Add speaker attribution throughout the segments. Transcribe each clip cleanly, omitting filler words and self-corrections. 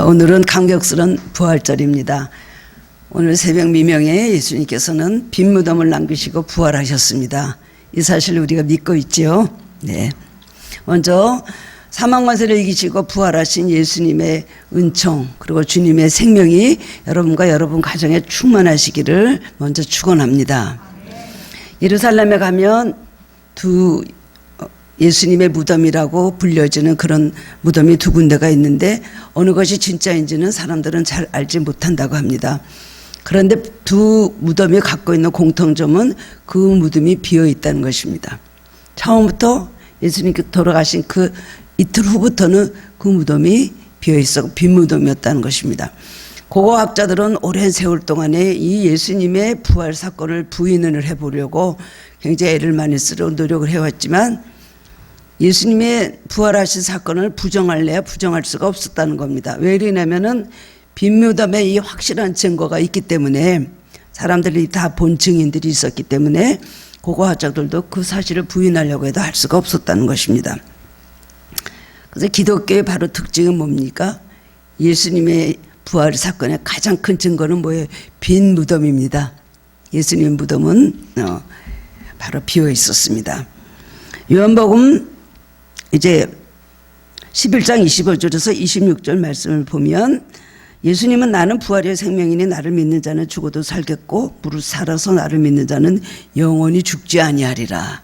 Speaker 1: 오늘은 감격스러운 부활절입니다. 오늘 새벽 미명에 예수님께서는 빈 무덤을 남기시고 부활하셨습니다. 이 사실을 우리가 믿고 있지요. 네. 먼저 사망 권세를 이기시고 부활하신 예수님의 은총 그리고 주님의 생명이 여러분과 여러분 가정에 충만하시기를 먼저 축원합니다. 예루살렘에 가면 두 예수님의 무덤이라고 불려지는 그런 무덤이 두 군데가 있는데 어느 것이 진짜인지는 사람들은 잘 알지 못한다고 합니다. 그런데 두 무덤이 갖고 있는 공통점은 그 무덤이 비어 있다는 것입니다. 처음부터 예수님께 돌아가신 그 이틀 후부터는 그 무덤이 비어 있었고 빈 무덤이었다는 것입니다. 고고학자들은 오랜 세월 동안에 이 예수님의 부활 사건을 부인을 해보려고 굉장히 애를 많이 쓰려 노력을 해왔지만 예수님의 부활하신 사건을 부정할래야 부정할 수가 없었다는 겁니다. 왜 이러냐면은 빈 무덤에 이 확실한 증거가 있기 때문에 사람들이 다 본 증인들이 있었기 때문에 고고학자들도 그 사실을 부인하려고 해도 할 수가 없었다는 것입니다. 그래서 기독교의 바로 특징은 뭡니까? 예수님의 부활 사건의 가장 큰 증거는 뭐예요? 빈 무덤입니다. 예수님의 무덤은 바로 비어 있었습니다. 요한복음 이제 11장 25절에서 26절 말씀을 보면 예수님은 나는 부활의 생명이니 나를 믿는 자는 죽어도 살겠고 무릇 살아서 나를 믿는 자는 영원히 죽지 아니하리라.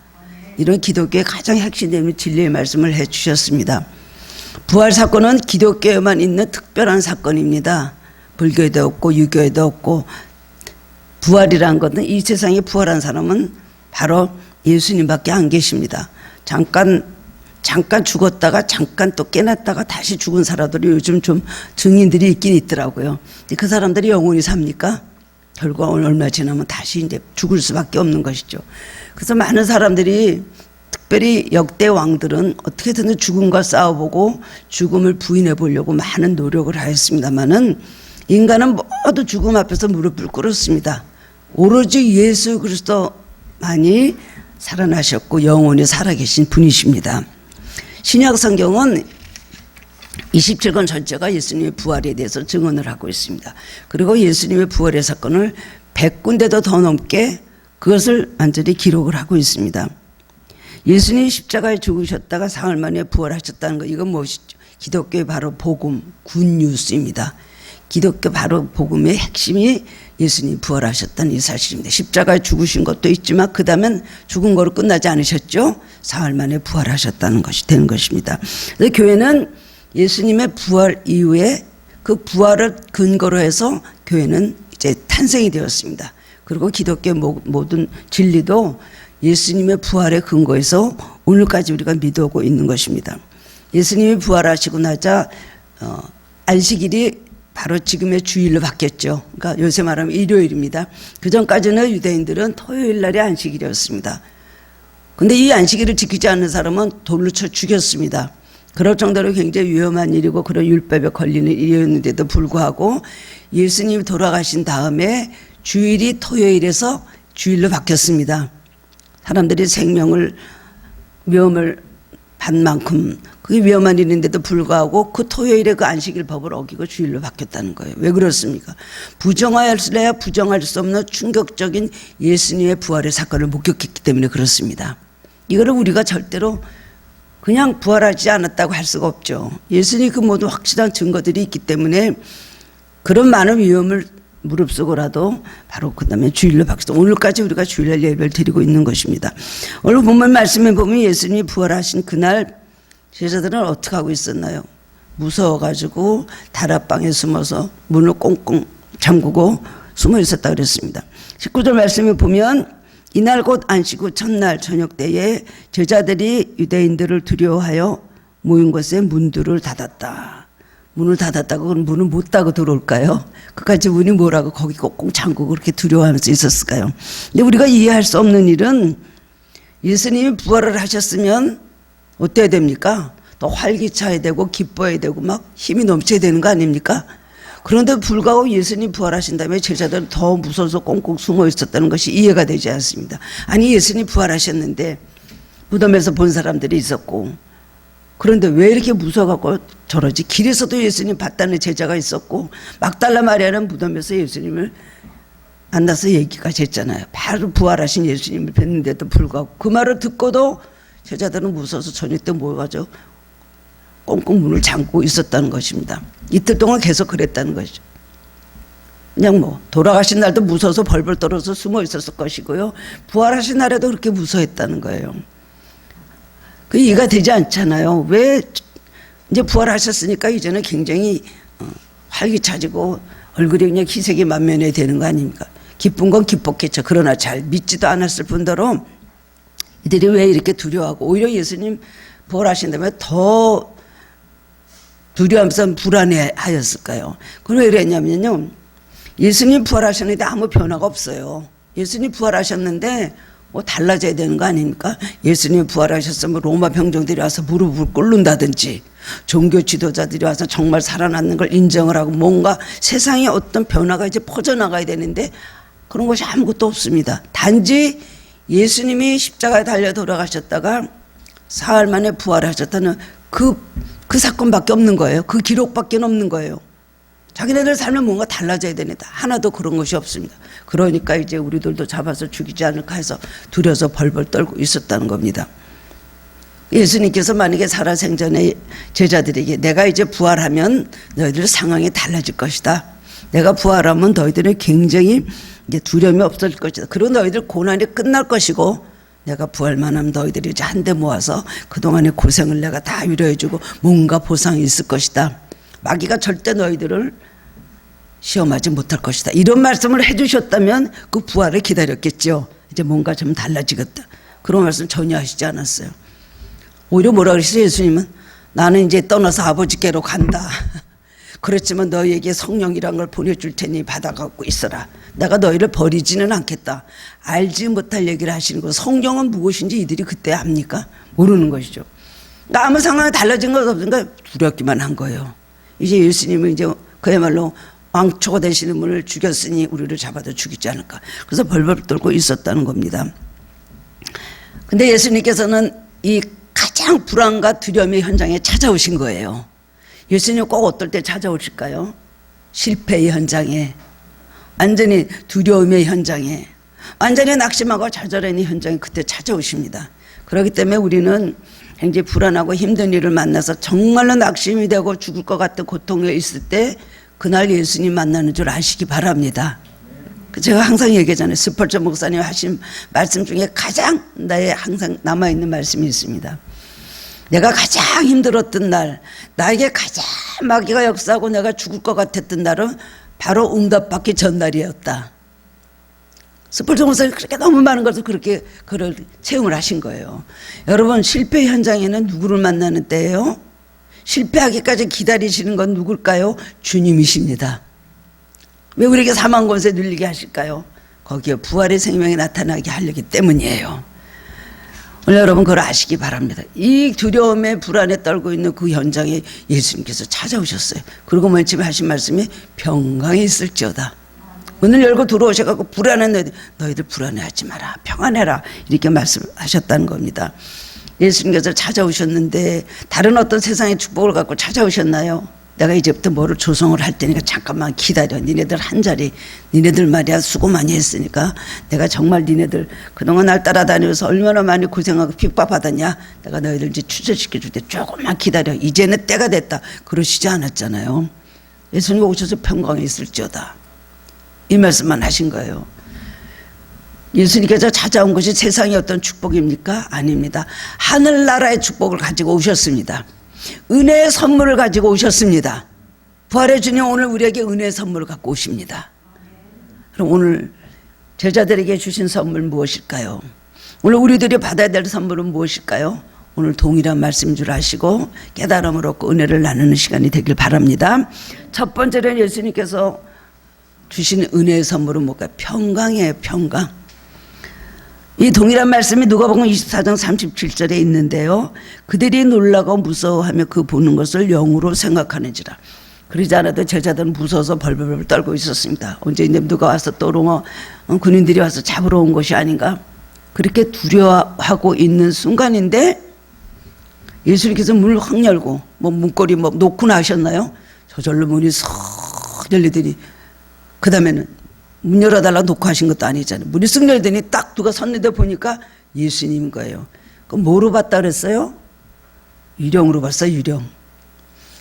Speaker 1: 이런 기독교의 가장 핵심되는 진리의 말씀을 해주셨습니다. 부활 사건은 기독교에만 있는 특별한 사건입니다. 불교에도 없고 유교에도 없고 부활이라는 것은 이 세상에 부활한 사람은 바로 예수님밖에 안 계십니다. 잠깐 죽었다가 잠깐 또 깨났다가 다시 죽은 사람들이 요즘 좀 증인들이 있긴 있더라고요. 그 사람들이 영원히 삽니까? 결국 얼마 지나면 다시 이제 죽을 수밖에 없는 것이죠. 그래서 많은 사람들이 특별히 역대 왕들은 어떻게든 죽음과 싸워보고 죽음을 부인해 보려고 많은 노력을 하였습니다만은 인간은 모두 죽음 앞에서 무릎을 꿇었습니다. 오로지 예수 그리스도만이 살아나셨고 영원히 살아계신 분이십니다. 신약 성경은 27권 전체가 예수님의 부활에 대해서 증언을 하고 있습니다. 그리고 예수님의 부활의 사건을 100군데도 더 넘게 그것을 완전히 기록을 하고 있습니다. 예수님이 십자가에 죽으셨다가 사흘 만에 부활하셨다는 거, 이건 무엇이죠? 기독교의 바로 복음, 굿뉴스입니다. 기독교 바로 복음의 핵심이 예수님이 부활하셨다는 이 사실입니다. 십자가에 죽으신 것도 있지만 그 다음엔 죽은 거로 끝나지 않으셨죠? 사흘 만에 부활하셨다는 것이 되는 것입니다. 그래서 교회는 예수님의 부활 이후에 그 부활을 근거로 해서 교회는 이제 탄생이 되었습니다. 그리고 기독교의 모든 진리도 예수님의 부활의 근거에서 오늘까지 우리가 믿어오고 있는 것입니다. 예수님이 부활하시고 나자 안식일이 바로 지금의 주일로 바뀌었죠. 그러니까 요새 말하면 일요일입니다. 그 전까지는 유대인들은 토요일 날이 안식일이었습니다. 근데 이 안식일을 지키지 않는 사람은 돌로 쳐 죽였습니다. 그럴 정도로 굉장히 위험한 일이고 그런 율법에 걸리는 일이었는데도 불구하고 예수님이 돌아가신 다음에 주일이 토요일에서 주일로 바뀌었습니다. 사람들이 생명을 위험을 반 만큼 그게 위험한 일인데도 불구하고 그 토요일에 그 안식일 법을 어기고 주일로 바뀌었다는 거예요. 왜 그렇습니까? 부정할래야 부정할 수 없는 충격적인 예수님의 부활의 사건을 목격했기 때문에 그렇습니다. 이거를 우리가 절대로 그냥 부활하지 않았다고 할 수가 없죠. 예수님 그 모든 확실한 증거들이 있기 때문에 그런 많은 위험을 무릅쓰고라도 바로 그 다음에 주일로 바뀌었다. 오늘까지 우리가 주일날 예배를 드리고 있는 것입니다. 오늘 본문 말씀에 보면 예수님이 부활하신 그날 제자들은 어떻게 하고 있었나요? 무서워가지고 다락방에 숨어서 문을 꽁꽁 잠그고 숨어 있었다 그랬습니다. 19절 말씀에 보면 이날 곧 안식 후 첫날 저녁 때에 제자들이 유대인들을 두려워하여 모인 곳에 문들을 닫았다. 문을 닫았다고 그럼 문을 못 닫고 들어올까요? 그까지 문이 뭐라고 거기 꽁꽁 잠그고 그렇게 두려워하면서 있었을까요? 근데 우리가 이해할 수 없는 일은 예수님이 부활을 하셨으면 어때야 됩니까? 더 활기차야 되고 기뻐야 되고 막 힘이 넘쳐야 되는 거 아닙니까? 그런데 불구하고 예수님 부활하신 다음에 제자들은 더 무서워서 꽁꽁 숨어 있었다는 것이 이해가 되지 않습니다. 아니 예수님 부활하셨는데 무덤에서 본 사람들이 있었고 그런데 왜 이렇게 무서워갖고 저러지? 길에서도 예수님 봤다는 제자가 있었고 막달라 마리아는 무덤에서 예수님을 만나서 얘기까지 했잖아요. 바로 부활하신 예수님을 뵀는데도 불구하고 그 말을 듣고도 제자들은 무서워서 저녁 때 모여가지고 꽁꽁 문을 잠그고 있었다는 것입니다. 이틀 동안 계속 그랬다는 것이죠. 그냥 뭐 돌아가신 날도 무서워서 벌벌 떨어서 숨어 있었을 것이고요. 부활하신 날에도 그렇게 무서워했다는 거예요. 그 이해가 되지 않잖아요. 왜 이제 부활하셨으니까 이제는 굉장히 활기차지고 얼굴이 그냥 희색이 만면에 되는 거 아닙니까? 기쁜 건 기뻤겠죠. 그러나 잘 믿지도 않았을 뿐더러 이들이 왜 이렇게 두려워하고 오히려 예수님 부활하신 다음에 더 두려워하면서 불안해하였을까요? 그건 왜 그랬냐면요. 예수님 부활하셨는데 아무 변화가 없어요. 예수님 부활하셨는데 뭐 달라져야 되는 거 아닙니까? 예수님 부활하셨으면 로마 병정들이 와서 무릎을 꿇는다든지 종교 지도자들이 와서 정말 살아났는 걸 인정을 하고 뭔가 세상에 어떤 변화가 이제 퍼져나가야 되는데 그런 것이 아무것도 없습니다. 단지 예수님이 십자가에 달려 돌아가셨다가 사흘 만에 부활하셨다는 그 사건밖에 없는 거예요. 그 기록밖에 없는 거예요. 자기네들 삶은 뭔가 달라져야 되는데 하나도 그런 것이 없습니다. 그러니까 이제 우리들도 잡아서 죽이지 않을까 해서 두려워서 벌벌 떨고 있었다는 겁니다. 예수님께서 만약에 살아생전에 제자들에게 내가 이제 부활하면 너희들 상황이 달라질 것이다. 내가 부활하면 너희들은 굉장히 이제 두려움이 없을 것이다. 그리고 너희들 고난이 끝날 것이고 내가 부활만 하면 너희들이 이제 한데 모아서 그동안의 고생을 내가 다 위로해주고 뭔가 보상이 있을 것이다. 마귀가 절대 너희들을 시험하지 못할 것이다. 이런 말씀을 해주셨다면 그 부활을 기다렸겠죠. 이제 뭔가 좀 달라지겠다. 그런 말씀 전혀 하시지 않았어요. 오히려 뭐라 그러시죠? 예수님은 나는 이제 떠나서 아버지께로 간다. 그렇지만 너희에게 성령이란 걸 보내줄 테니 받아갖고 있어라. 내가 너희를 버리지는 않겠다. 알지 못할 얘기를 하시는 거. 성령은 무엇인지 이들이 그때 압니까? 모르는 것이죠. 그러니까 아무 상황이 달라진 것 없으니까 두렵기만 한 거예요. 이제 예수님은 이제 그야말로 왕초가 되시는 분을 죽였으니 우리를 잡아도 죽이지 않을까. 그래서 벌벌 떨고 있었다는 겁니다. 근데 예수님께서는 이 가장 불안과 두려움의 현장에 찾아오신 거예요. 예수님 꼭 어떨 때 찾아오실까요? 실패의 현장에, 완전히 두려움의 현장에, 완전히 낙심하고 좌절하는 현장에 그때 찾아오십니다. 그렇기 때문에 우리는 굉장히 불안하고 힘든 일을 만나서 정말로 낙심이 되고 죽을 것 같은 고통에 있을 때 그날 예수님 만나는 줄 아시기 바랍니다. 제가 항상 얘기하잖아요. 스펄전 목사님 하신 말씀 중에 가장 나의 항상 남아있는 말씀이 있습니다. 내가 가장 힘들었던 날, 나에게 가장 마귀가 역사하고 내가 죽을 것 같았던 날은 바로 응답받기 전날이었다. 스펄전 목사님 그렇게 너무 많은 것을 그렇게 그걸 체험을 하신 거예요. 여러분 실패 현장에는 누구를 만나는 때예요? 실패하기까지 기다리시는 건 누굴까요? 주님이십니다. 왜 우리에게 사망 권세 눌리게 하실까요? 거기에 부활의 생명이 나타나게 하려기 때문이에요. 오늘 여러분 그걸 아시기 바랍니다. 이 두려움에 불안에 떨고 있는 그 현장에 예수님께서 찾아오셨어요. 그리고 맨 처음에 하신 말씀이 평강이 있을지어다. 문을 열고 들어오셔서 불안한 너희들 불안해하지 마라. 평안해라. 이렇게 말씀하셨다는 겁니다. 예수님께서 찾아오셨는데 다른 어떤 세상의 축복을 갖고 찾아오셨나요? 내가 이제부터 뭐를 조성을 할 테니까 잠깐만 기다려. 니네들 한 자리, 니네들 말이야 수고 많이 했으니까 내가 정말 니네들 그동안 날 따라다니면서 얼마나 많이 고생하고 핍박받았냐. 내가 너희들 이제 추절시켜줄 때 조금만 기다려. 이제는 때가 됐다. 그러시지 않았잖아요. 예수님 오셔서 평강이 있을지어다. 이 말씀만 하신 거예요. 예수님께서 찾아온 것이 세상의 어떤 축복입니까? 아닙니다. 하늘나라의 축복을 가지고 오셨습니다. 은혜의 선물을 가지고 오셨습니다. 부활의 주님 오늘 우리에게 은혜의 선물을 갖고 오십니다. 그럼 오늘 제자들에게 주신 선물 무엇일까요? 오늘 우리들이 받아야 될 선물은 무엇일까요? 오늘 동일한 말씀인 줄 아시고 깨달음을 얻고 은혜를 나누는 시간이 되길 바랍니다. 첫 번째는 예수님께서 주신 은혜의 선물은 뭘까요? 평강이에요. 평강. 이 동일한 말씀이 누가복음 24장 37절에 있는데요. 그들이 놀라고 무서워하며 그 보는 것을 영으로 생각하는지라. 그러지 않아도 제자들은 무서워서 벌벌 떨고 있었습니다. 언제 이제 누가 와서 또롱어 군인들이 와서 잡으러 온 것이 아닌가. 그렇게 두려워하고 있는 순간인데 예수님께서 문을 확 열고 뭐 문고리 뭐 놓고나 하셨나요? 저절로 문이 쏙 열리더니 그 다음에는 문 열어달라 놓고 하신 것도 아니잖아요. 문이 쓱 열더니 딱 누가 섰는데 보니까 예수님인 거예요. 그럼 뭐로 봤다 그랬어요? 유령으로 봤어요. 유령.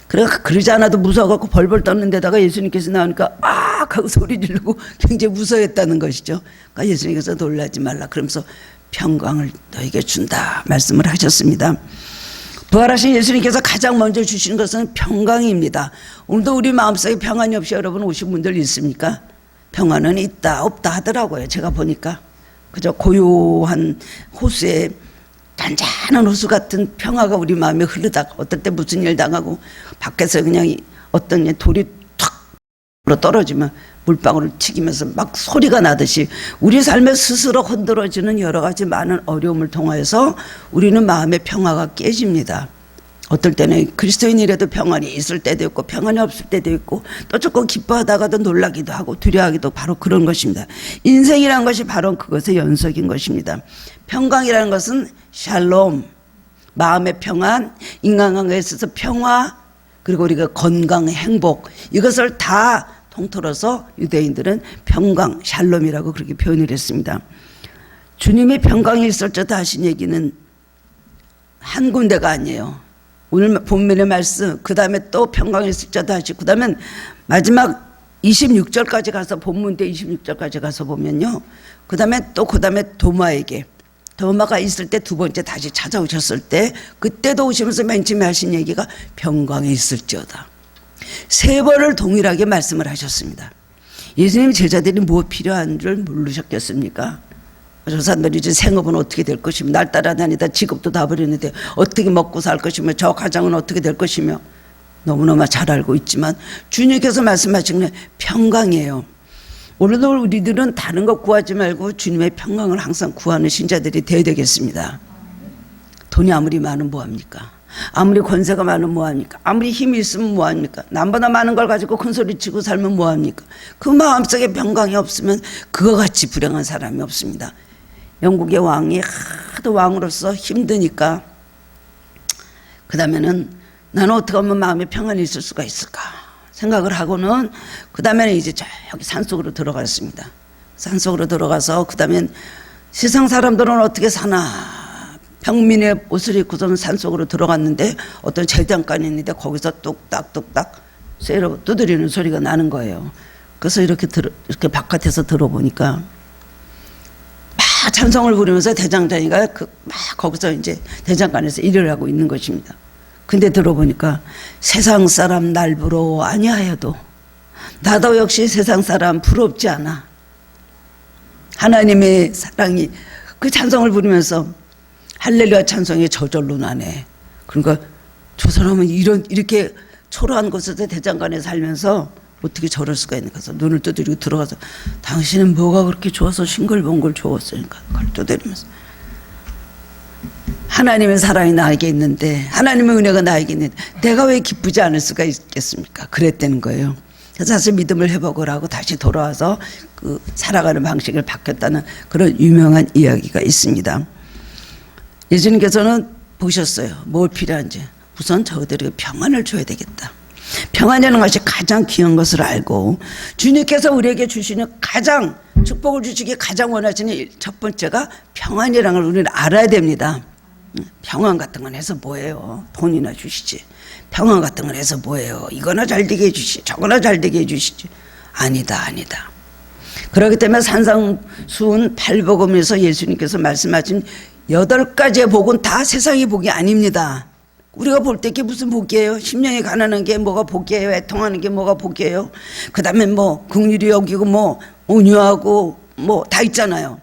Speaker 1: 그러지 않아도 무서워갖고 벌벌 떠는 데다가 예수님께서 나오니까 아 하고 소리 지르고 굉장히 무서워했다는 것이죠. 그러니까 예수님께서 놀라지 말라 그러면서 평강을 너에게 준다 말씀을 하셨습니다. 부활하신 예수님께서 가장 먼저 주시는 것은 평강입니다. 오늘도 우리 마음속에 평안이 없이 여러분 오신 분들 있습니까? 평안은 있다 없다 하더라고요. 제가 보니까 그저 고요한 호수에 잔잔한 호수 같은 평화가 우리 마음에 흐르다가 어떨 때 무슨 일 당하고 밖에서 그냥 어떤 돌이 탁 떨어지면 물방울을 튀기면서 막 소리가 나듯이 우리 삶에 스스로 흔들어지는 여러 가지 많은 어려움을 통하여서 우리는 마음의 평화가 깨집니다. 어떨 때는 그리스도인이라도 평안이 있을 때도 있고 평안이 없을 때도 있고 또 조금 기뻐하다가도 놀라기도 하고 두려워하기도 바로 그런 것입니다. 인생이라는 것이 바로 그것의 연속인 것입니다. 평강이라는 것은 샬롬, 마음의 평안, 인간관계에 있어서 평화, 그리고 우리가 건강, 행복 이것을 다 통틀어서 유대인들은 평강, 샬롬이라고 그렇게 표현을 했습니다. 주님이 평강이 있을지어다 하신 얘기는 한 군데가 아니에요. 오늘 본문의 말씀 그 다음에 또 평강이 있을지어다 하시고 그 다음에 마지막 26절까지 가서 본문대 26절까지 가서 보면요. 그 다음에 도마에게 도마가 있을 때 두 번째 다시 찾아오셨을 때 그때도 오시면서 맨 처음에 하신 얘기가 평강이 있을지어다. 세 번을 동일하게 말씀을 하셨습니다. 예수님 제자들이 무엇 필요한 줄 모르셨겠습니까? 저 사람들이 이제 생업은 어떻게 될 것이며 날 따라다니다 직업도 다 버렸는데 어떻게 먹고 살 것이며 저 가정은 어떻게 될 것이며 너무너무 잘 알고 있지만 주님께서 말씀하신 건 평강이에요. 오늘도 우리들은 다른 것 구하지 말고 주님의 평강을 항상 구하는 신자들이 되어야 되겠습니다. 돈이 아무리 많으면 뭐합니까? 아무리 권세가 많으면 뭐합니까? 아무리 힘이 있으면 뭐합니까? 남보다 많은 걸 가지고 큰 소리 치고 살면 뭐합니까? 그 마음속에 평강이 없으면 그거 같이 불행한 사람이 없습니다. 영국의 왕이 하도 왕으로서 힘드니까 그 다음에는 나는 어떻게 하면 마음에 평안이 있을 수가 있을까 생각을 하고는 그 다음에는 이제 저기 산속으로 들어갔습니다. 산속으로 들어가서 그 다음엔 세상 사람들은 어떻게 사나 평민의 옷을 입고서는 산속으로 들어갔는데 어떤 제단간이 있는데 거기서 뚝딱뚝딱 쇠로 두드리는 소리가 나는 거예요. 그래서 이렇게 바깥에서 들어보니까 막 찬송을 부르면서 대장장이가 막 거기서 이제 대장간에서 일을 하고 있는 것입니다. 근데 들어보니까 세상 사람 날 부러워 아니하여도 나도 역시 세상 사람 부럽지 않아. 하나님의 사랑이 그 찬송을 부르면서 할렐루야 찬송이 저절로 나네. 그러니까 저 사람은 이렇게 초라한 곳에서 대장간에 살면서 어떻게 저럴 수가 있는 거서 눈을 두드리고 들어가서 당신은 뭐가 그렇게 좋아서 싱글벙글 좋았으니까 그걸 두드리면서 하나님의 사랑이 나에게 있는데 하나님의 은혜가 나에게 있는데 내가 왜 기쁘지 않을 수가 있겠습니까? 그랬다는 거예요. 그래서 사실 믿음을 회복을 하고 다시 돌아와서 그 살아가는 방식을 바뀌었다는 그런 유명한 이야기가 있습니다. 예수님께서는 보셨어요. 뭘 필요한지. 우선 저들에게 평안을 줘야 되겠다. 평안이라는 것이 가장 귀한 것을 알고 주님께서 우리에게 주시는 가장 축복을 주시기 가장 원하시는 첫 번째가 평안이라는 걸 우리는 알아야 됩니다. 평안 같은 건 해서 뭐예요? 돈이나 주시지. 평안 같은 건 해서 뭐예요? 이거나 잘 되게 해주시지. 저거나 잘 되게 해주시지. 아니다. 그렇기 때문에 산상수훈 8복음에서 예수님께서 말씀하신 8가지의 복은 다 세상의 복이 아닙니다. 우리가 볼 때 그게 무슨 복이에요? 심령이 가난한 게 뭐가 복이에요? 애통하는 게 뭐가 복이에요? 그 다음에 뭐 긍휼히 여기고 뭐 온유하고 뭐 다 있잖아요.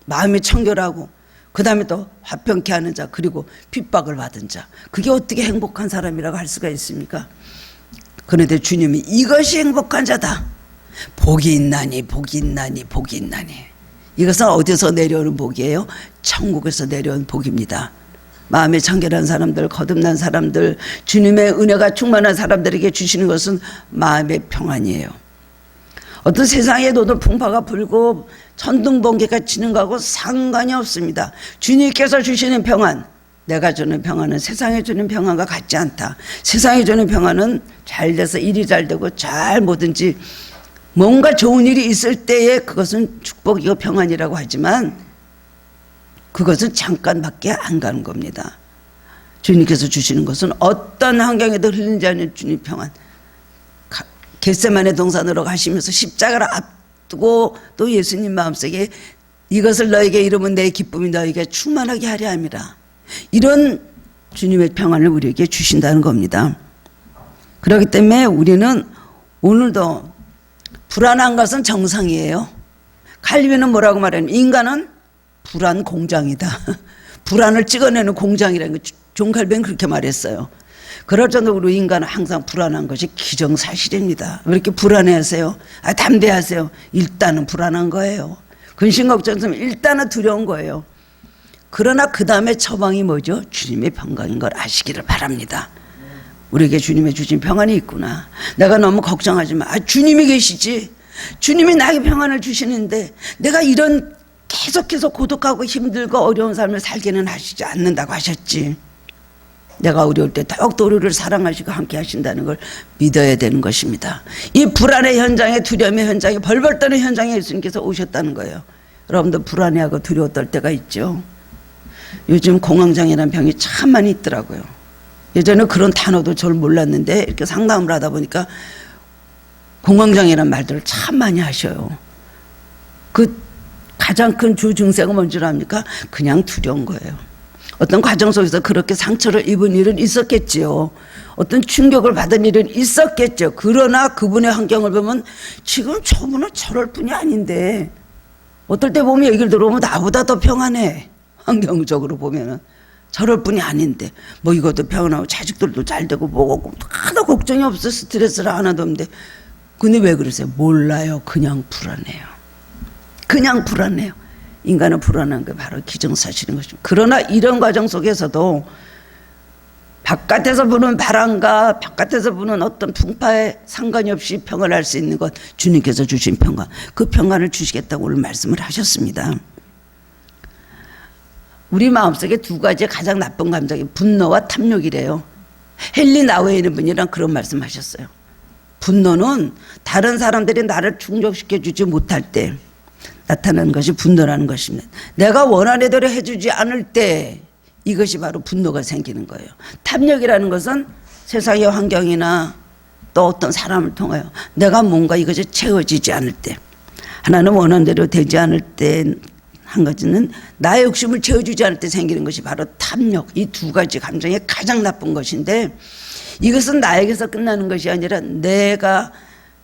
Speaker 1: 마음이 청결하고 그 다음에 또 화평케 하는 자 그리고 핍박을 받은 자 그게 어떻게 행복한 사람이라고 할 수가 있습니까? 그런데 주님이 이것이 행복한 자다. 복이 있나니 이것은 어디서 내려오는 복이에요? 천국에서 내려온 복입니다. 마음에 청결한 사람들, 거듭난 사람들, 주님의 은혜가 충만한 사람들에게 주시는 것은 마음의 평안이에요. 어떤 세상에 노도 풍파가 불고 천둥번개가 치는 거하고 상관이 없습니다. 주님께서 주시는 평안, 내가 주는 평안은 세상에 주는 평안과 같지 않다. 세상에 주는 평안은 잘 돼서 일이 잘 되고 잘 뭐든지 뭔가 좋은 일이 있을 때에 그것은 축복이고 평안이라고 하지만 그것은 잠깐밖에 안 가는 겁니다. 주님께서 주시는 것은 어떤 환경에도 흘리지 않는 주님 평안. 겟세마네 동산으로 가시면서 십자가를 앞두고 또 예수님 마음속에 이것을 너에게 이루면 내 기쁨이 너에게 충만하게 하려 함이라. 이런 주님의 평안을 우리에게 주신다는 겁니다. 그렇기 때문에 우리는 오늘도 불안한 것은 정상이에요. 칼빈은 뭐라고 말하냐면 인간은 불안 공장이다. 불안을 찍어내는 공장이라는 거 존 칼빈은 그렇게 말했어요. 그럴 정도로 인간은 항상 불안한 것이 기정사실입니다. 왜 이렇게 불안해하세요? 담대하세요. 일단은 불안한 거예요. 근심 걱정은 일단은 두려운 거예요. 그러나 그 다음에 처방이 뭐죠? 주님의 평강인 걸 아시기를 바랍니다. 우리에게 주님의 주신 평안이 있구나. 내가 너무 걱정하지 마. 주님이 계시지. 주님이 나에게 평안을 주시는데 내가 이런 계속해서 고독하고 힘들고 어려운 삶을 살기는 하시지 않는다고 하셨지. 내가 어려울 때 더욱더 우리를 사랑하시고 함께 하신다는 걸 믿어야 되는 것입니다. 이 불안의 현장에 두려움의 현장에 벌벌 떠는 현장에 예수님께서 오셨다는 거예요. 여러분도 불안해하고 두려워 떨 때가 있죠. 요즘 공황장애라는 병이 참 많이 있더라고요. 예전에 그런 단어도 잘 몰랐는데 이렇게 상담을 하다 보니까 공황장애라는 말들을 참 많이 하셔요. 그 가장 큰 주 증세가 뭔지 압니까? 그냥 두려운 거예요. 어떤 과정 속에서 그렇게 상처를 입은 일은 있었겠지요. 어떤 충격을 받은 일은 있었겠죠. 그러나 그분의 환경을 보면 지금 저분은 저럴 뿐이 아닌데 어떨 때 보면 얘기를 들어보면 나보다 더 평안해. 환경적으로 보면은 저럴 뿐이 아닌데 뭐 이것도 평안하고 자식들도 잘 되고 뭐고 하나도 걱정이 없어. 스트레스를 하나도 없는데 근데 왜 그러세요? 몰라요. 그냥 불안해요. 그냥 불안해요. 인간은 불안한 게 바로 기정사실인 것입니다. 그러나 이런 과정 속에서도 바깥에서 부는 바람과 바깥에서 부는 어떤 풍파에 상관이 없이 평안할 수 있는 것, 주님께서 주신 평안, 그 평안을 주시겠다고 오늘 말씀을 하셨습니다. 우리 마음속에 두 가지 가장 나쁜 감정이 분노와 탐욕이래요. 헨리 나우에는 분이랑 그런 말씀하셨어요. 분노는 다른 사람들이 나를 충족시켜 주지 못할 때 나타나는 것이 분노라는 것입니다. 내가 원하는 대로 해주지 않을 때 이것이 바로 분노가 생기는 거예요. 탐욕이라는 것은 세상의 환경이나 또 어떤 사람을 통하여 내가 뭔가 이것이 채워지지 않을 때, 하나는 원하는 대로 되지 않을 때 한 가지는 나의 욕심을 채워주지 않을 때 생기는 것이 바로 탐욕. 이 두 가지 감정이 가장 나쁜 것인데 이것은 나에게서 끝나는 것이 아니라 내가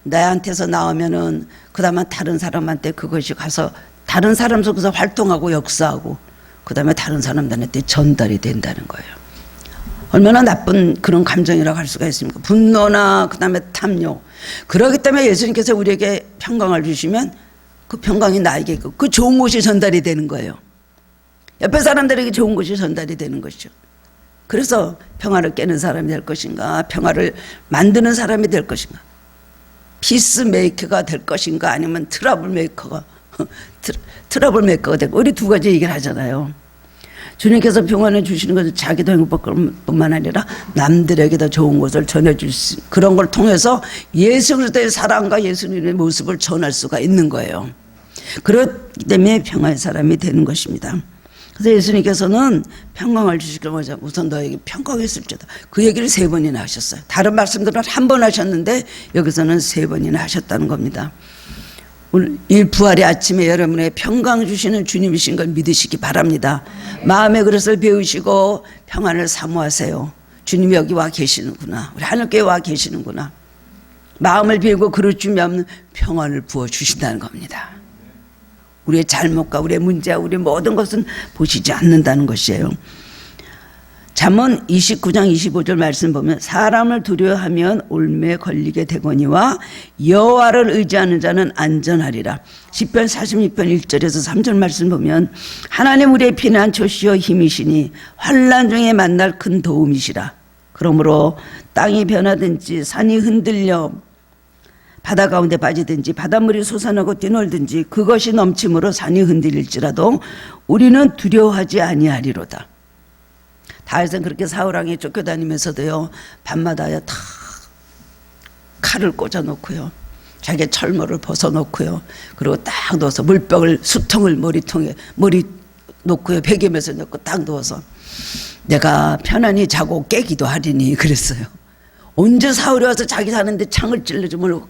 Speaker 1: 나한테서 나오면은 그 다음에 다른 사람한테 그것이 가서 다른 사람 속에서 활동하고 역사하고 그 다음에 다른 사람들한테 전달이 된다는 거예요. 얼마나 나쁜 그런 감정이라고 할 수가 있습니까? 분노나 그 다음에 탐욕. 그렇기 때문에 예수님께서 우리에게 평강을 주시면 그 평강이 나에게 있고 그 좋은 것이 전달이 되는 거예요. 옆에 사람들에게 좋은 것이 전달이 되는 것이죠. 그래서 평화를 깨는 사람이 될 것인가, 평화를 만드는 사람이 될 것인가, 피스메이커가 될 것인가, 아니면 트러블 메이커가 되고, 우리 두 가지 얘기를 하잖아요. 주님께서 평안을 주시는 것은 자기도 행복할 뿐만 아니라 남들에게도 좋은 것을 전해줄 수, 그런 걸 통해서 예수 그리스도의 사랑과 예수님의 모습을 전할 수가 있는 거예요. 그렇기 때문에 평화의 사람이 되는 것입니다. 그래서 예수님께서는 평강을 주시기를 우선 너에게 평강했을지어다. 그 얘기를 3번이나 하셨어요. 다른 말씀들은 1번 하셨는데 여기서는 3번이나 하셨다는 겁니다. 오늘 이 부활의 아침에 여러분의 평강 주시는 주님이신 걸 믿으시기 바랍니다. 마음의 그릇을 배우시고 평안을 사모하세요. 주님이 여기 와 계시는구나. 우리 하늘께 와 계시는구나. 마음을 비우고 그릇 주면 평안을 부어주신다는 겁니다. 우리의 잘못과 우리의 문제와 우리의 모든 것은 보시지 않는다는 것이에요. 잠언 29장 25절 말씀 보면 사람을 두려워하면 올매에 걸리게 되거니와 여호와를 의지하는 자는 안전하리라. 시편 46편 1절에서 3절 말씀 보면 하나님 우리의 피난 초시여 힘이시니 환난 중에 만날 큰 도움이시라. 그러므로 땅이 변하든지 산이 흔들려 바다 가운데 빠지든지 바닷물이 솟아나고 뛰놀든지 그것이 넘침으로 산이 흔들릴지라도 우리는 두려워하지 아니하리로다. 다윗은 그렇게 사울왕에 쫓겨다니면서도요, 밤마다요 다 칼을 꽂아놓고요, 자기 철모를 벗어놓고요, 그리고 딱 누워서 물병을 수통을 머리 놓고요, 베개면서 놓고 딱 누워서 내가 편안히 자고 깨기도 하리니 그랬어요. 언제 사울이 와서 자기 사는데 창을 찔러지 모르고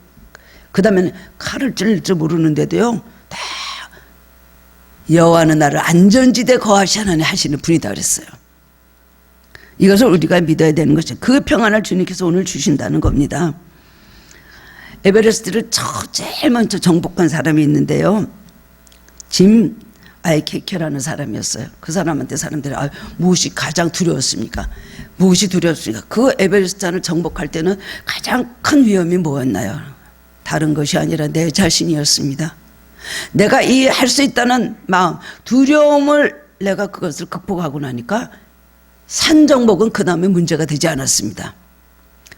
Speaker 1: 그 다음에는 칼을 찔릴 줄 모르는데도요, 다 여호와는 나를 안전지대 거하시하나니 하시는 분이다 그랬어요. 이것을 우리가 믿어야 되는 것이죠. 그 평안을 주님께서 오늘 주신다는 겁니다. 에베레스트를 제일 먼저 정복한 사람이 있는데요, 짐 아이케케라는 사람이었어요. 그 사람한테 사람들이 무엇이 가장 두려웠습니까? 무엇이 두렵습니까? 그 에베레스트 산을 정복할 때는 가장 큰 위험이 뭐였나요? 다른 것이 아니라 내 자신이었습니다. 내가 이 할 수 있다는 마음, 두려움을 내가 그것을 극복하고 나니까 산 정복은 그 다음에 문제가 되지 않았습니다.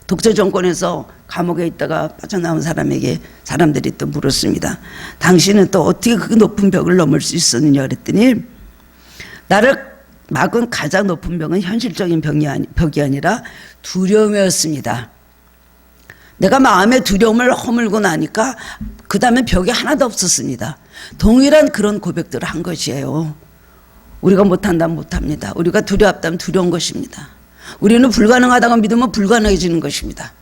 Speaker 1: 독재 정권에서 감옥에 있다가 빠져나온 사람에게 사람들이 또 물었습니다. 당신은 또 어떻게 그 높은 벽을 넘을 수 있었느냐 그랬더니, 나를 막은 가장 높은 벽은 현실적인 벽이 아니라 두려움이었습니다. 내가 마음의 두려움을 허물고 나니까 그 다음에 벽이 하나도 없었습니다. 동일한 그런 고백들을 한 것이에요. 우리가 못한다면 못합니다. 우리가 두려웠다면 두려운 것입니다. 우리는 불가능하다고 믿으면 불가능해지는 것입니다.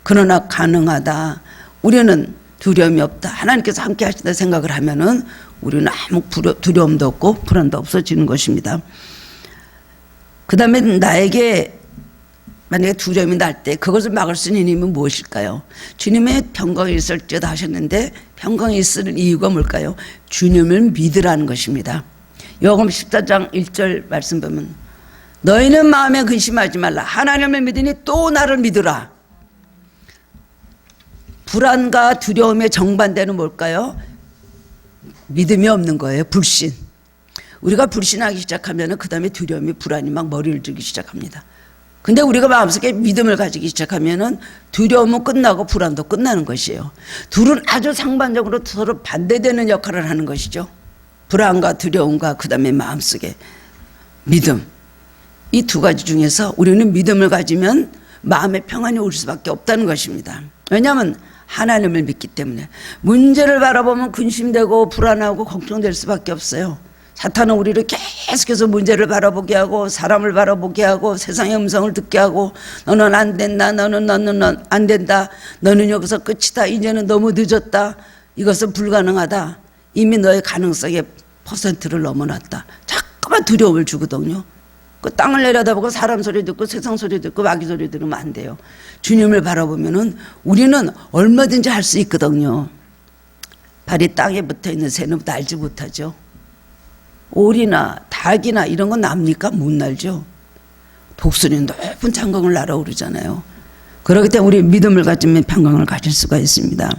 Speaker 1: 그러나 가능하다, 우리는 두려움이 없다, 하나님께서 함께 하신다 생각을 하면은 우리는 아무 두려움도 없고 불안도 없어지는 것입니다. 그 다음에 나에게 만약에 두려움이 날 때 그것을 막을 수 있는 힘은 무엇일까요? 주님의 평강이 있을지어다 하셨는데, 평강이 있을 이유가 뭘까요? 주님을 믿으라는 것입니다. 요한복음 14장 1절 말씀 보면, 너희는 마음에 근심하지 말라, 하나님을 믿으니 또 나를 믿으라. 불안과 두려움의 정반대는 뭘까요? 믿음이 없는 거예요. 불신. 우리가 불신하기 시작하면 그 다음에 두려움이, 불안이 막 머리를 들기 시작합니다. 근데 우리가 마음속에 믿음을 가지기 시작하면 두려움은 끝나고 불안도 끝나는 것이에요. 둘은 아주 상반적으로 서로 반대되는 역할을 하는 것이죠. 불안과 두려움과 그 다음에 마음속에 믿음, 이 두 가지 중에서 우리는 믿음을 가지면 마음의 평안이 올 수밖에 없다는 것입니다. 왜냐하면 하나님을 믿기 때문에. 문제를 바라보면 근심되고 불안하고 걱정될 수밖에 없어요. 사탄은 우리를 계속해서 문제를 바라보게 하고 사람을 바라보게 하고 세상의 음성을 듣게 하고, 너는 안 된다, 너는 안 된다, 너는 여기서 끝이다, 이제는 너무 늦었다, 이것은 불가능하다, 이미 너의 가능성의 퍼센트를 넘어놨다, 자꾸만 두려움을 주거든요. 그 땅을 내려다보고 사람 소리 듣고 세상 소리 듣고 마귀 소리 들으면 안 돼요. 주님을 바라보면은 우리는 얼마든지 할 수 있거든요. 발이 땅에 붙어 있는 새는 날지 못하죠. 오리나 닭이나 이런 건 납니까? 못 날죠. 독수리는 높은 창공을 날아오르잖아요. 그렇기 때문에 우리 믿음을 가지면 평강을 가질 수가 있습니다.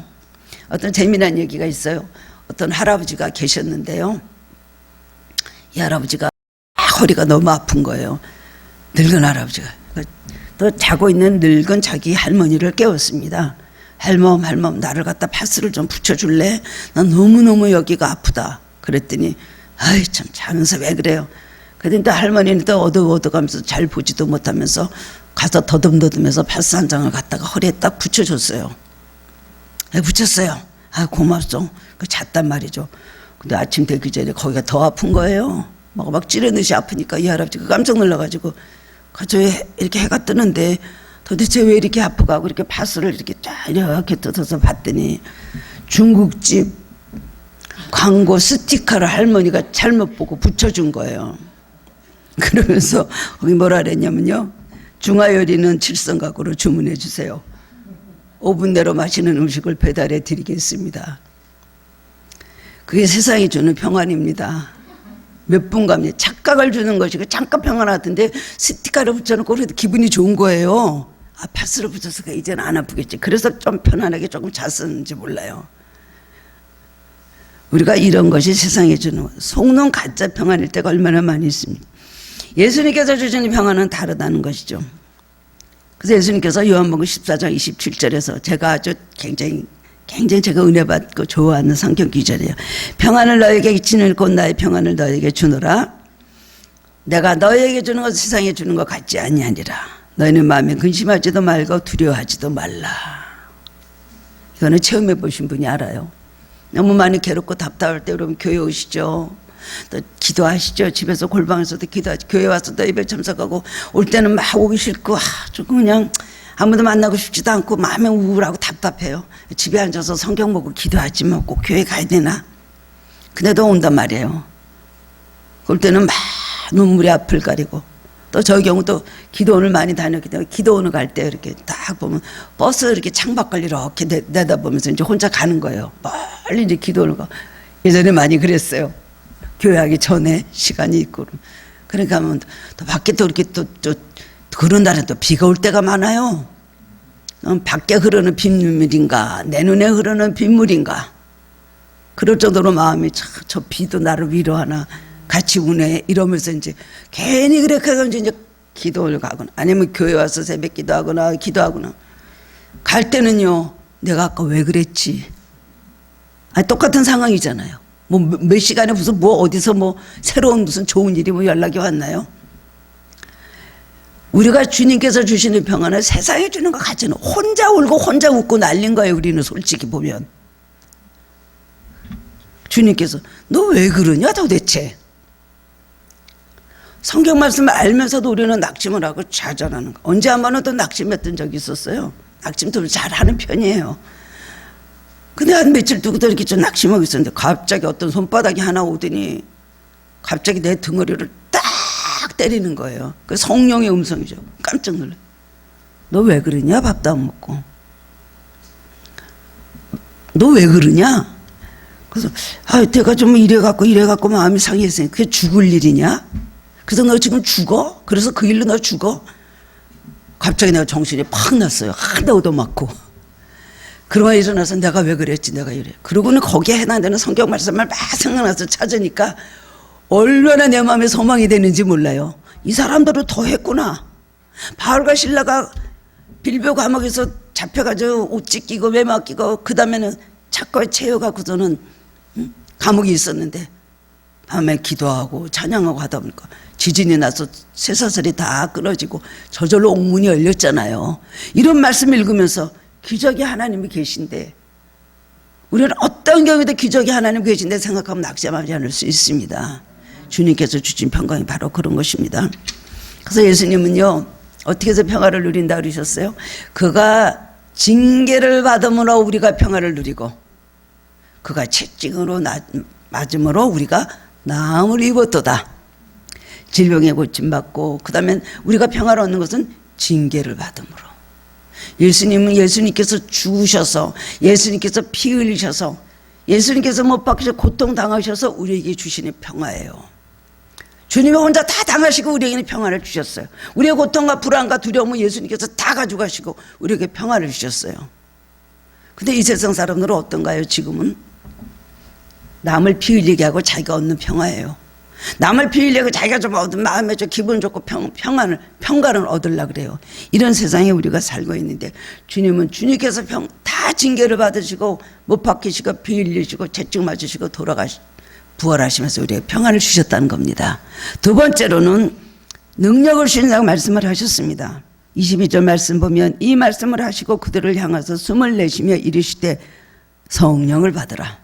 Speaker 1: 어떤 재미난 얘기가 있어요. 어떤 할아버지가 계셨는데요, 이 할아버지가 허리가 너무 아픈 거예요. 늙은 할아버지가. 또 자고 있는 늙은 자기 할머니를 깨웠습니다. 할멈 나를 갖다 파스를 좀 붙여줄래? 난 너무너무 여기가 아프다. 그랬더니 아이 참 자면서 왜 그래요? 그랬더니 또 할머니는 또 어두워가면서 잘 보지도 못하면서 가서 더듬더듬해서 파스 한 장을 갖다가 허리에 딱 붙여줬어요. 붙였어요. 아 고맙소. 그 잤단 말이죠. 근데 아침 되기 전에 거기가 더 아픈 거예요. 막 찌르듯이 아프니까 이 할아버지가 깜짝 놀라가지고 가서 이렇게 해가 뜨는데 도대체 왜 이렇게 아프고 이렇게 파스를 이렇게 쫙 이렇게 뜯어서 봤더니 중국집 광고 스티커를 할머니가 잘못 보고 붙여준 거예요. 그러면서 거기 뭐라 그랬냐면요, 중화요리는 7성각으로 주문해 주세요. 5분 내로 맛있는 음식을 배달해 드리겠습니다. 그게 세상이 주는 평안입니다. 몇 분간에 착각을 주는 것이고 잠깐 평안하던데 스티커를 붙여놓고 그래도 기분이 좋은 거예요. 아 파스를 붙여서 이제는 안 아프겠지. 그래서 좀 편안하게 조금 잤었는지 몰라요. 우리가 이런 것이 세상에 주는 속는 가짜 평안일 때가 얼마나 많이 있습니까? 예수님께서 주시는 평안은 다르다는 것이죠. 그래서 예수님께서 요한복음 14장 27절에서 제가 아주 굉장히 제가 은혜 받고 좋아하는 성경 기절이에요. 평안을 너에게 주는 곧 나의 평안을 너에게 주노라. 내가 너에게 주는 것을 세상에 주는 것 같지 아니하니라. 너희는 마음에 근심하지도 말고 두려워하지도 말라. 이거는 체험해 보신 분이 알아요. 너무 많이 괴롭고 답답할 때 여러분 교회 오시죠. 또 기도하시죠. 집에서 골방에서도 기도하죠. 교회 와서도 예배 참석하고 올 때는 막 오기 싫고 조금 그냥 아무도 만나고 싶지도 않고 마음에 우울하고 답답해요. 집에 앉아서 성경 보고 기도하지 뭐 꼭 교회 가야 되나. 근데도 온단 말이에요. 올 때는 막 눈물이 앞을 가리고 또 저희 경우도 기도원을 많이 다녔기 때문에 기도원을 갈 때 이렇게 딱 보면 버스 이렇게 창밖을 이렇게 내다보면서 이제 혼자 가는 거예요. 멀리 이제 기도원을 가. 예전에 많이 그랬어요. 교회하기 전에 시간이 있고. 그러니까 하면 또 밖에 또 이렇게 또 그런 날은 또 비가 올 때가 많아요. 밖에 흐르는 빗물인가 내 눈에 흐르는 빗물인가 그럴 정도로 마음이 저 비도 나를 위로하나 같이 우네 이러면서 이제 괜히 그렇게 해서 이제 기도를 가거나 아니면 교회 와서 새벽 기도하거나 갈 때는요 내가 아까 왜 그랬지. 아니, 똑같은 상황이잖아요. 뭐 몇 시간에 무슨 뭐 어디서 뭐 새로운 무슨 좋은 일이 뭐 연락이 왔나요? 우리가 주님께서 주시는 평안을 세상에 주는 것 같지는 혼자 울고 혼자 웃고 난린 거예요. 우리는 솔직히 보면 주님께서 너 왜 그러냐 도대체. 성경 말씀을 알면서도 우리는 낙심을 하고 좌절하는 거. 언제 한 번은 또 낙심했던 적이 있었어요. 낙심도 잘하는 편이에요. 근데 한 며칠 두고도 이렇게 좀 낙심하고 있었는데 갑자기 어떤 손바닥이 하나 오더니 갑자기 내 등허리를 딱 때리는 거예요. 그 성령의 음성이죠. 깜짝 놀래. 너 왜 그러냐? 밥도 안 먹고. 너 왜 그러냐? 그래서 내가 좀 이래갖고 마음이 상했으니 그게 죽을 일이냐? 그래서 너 지금 죽어? 그래서 그 일로 너 죽어? 갑자기 내가 정신이 팍 났어요. 한 대 얻어맞고. 그러고 일어나서 내가 왜 그랬지? 내가 이래. 그러고는 거기에 해당되는 성경 말씀을 막 생각나서 찾으니까 얼마나 내 마음에 소망이 되는지 몰라요. 이 사람들은 더 했구나. 바울과 실라가 빌보 감옥에서 잡혀가지고 옷 찢기고 외막 끼고 그 다음에는 착고에 채워갖고서는 감옥이 있었는데 밤에 기도하고 찬양하고 하다 보니까 지진이 나서 쇠사슬이 다 끊어지고 저절로 옥문이 열렸잖아요. 이런 말씀 읽으면서 기적이 하나님이 계신데 우리는 어떤 경우에도 기적이 하나님 계신데 생각하면 낙심하지 않을 수 있습니다. 주님께서 주신 평강이 바로 그런 것입니다. 그래서 예수님은요 어떻게 해서 평화를 누린다 그러셨어요? 그가 징계를 받음으로 우리가 평화를 누리고 그가 채찍으로 맞음으로 우리가 나음을 입었도다. 질병에 고침받고 그 다음에 우리가 평화를 얻는 것은 징계를 받음으로. 예수님께서 죽으셔서 예수님께서 피 흘리셔서 예수님께서 못 박히셔 고통당하셔서 우리에게 주시는 평화예요. 주님이 혼자 다 당하시고 우리에게는 평화를 주셨어요. 우리의 고통과 불안과 두려움은 예수님께서 다 가져가시고 우리에게 평화를 주셨어요. 근데 이 세상 사람들은 어떤가요? 지금은 남을 피 흘리게 하고 자기가 얻는 평화예요. 남을 피 흘리고 자기가 좀 얻은 마음에 좀 기분 좋고 평가를 얻으려고 그래요. 이런 세상에 우리가 살고 있는데 주님은 주님께서 다 징계를 받으시고 못 박히시고 피 흘리시고 채찍 맞으시고 부활하시면서 우리에게 평안을 주셨다는 겁니다. 두 번째로는 능력을 주신다고 말씀을 하셨습니다. 22절 말씀 보면 이 말씀을 하시고 그들을 향해서 숨을 내쉬며 이르시되 성령을 받으라.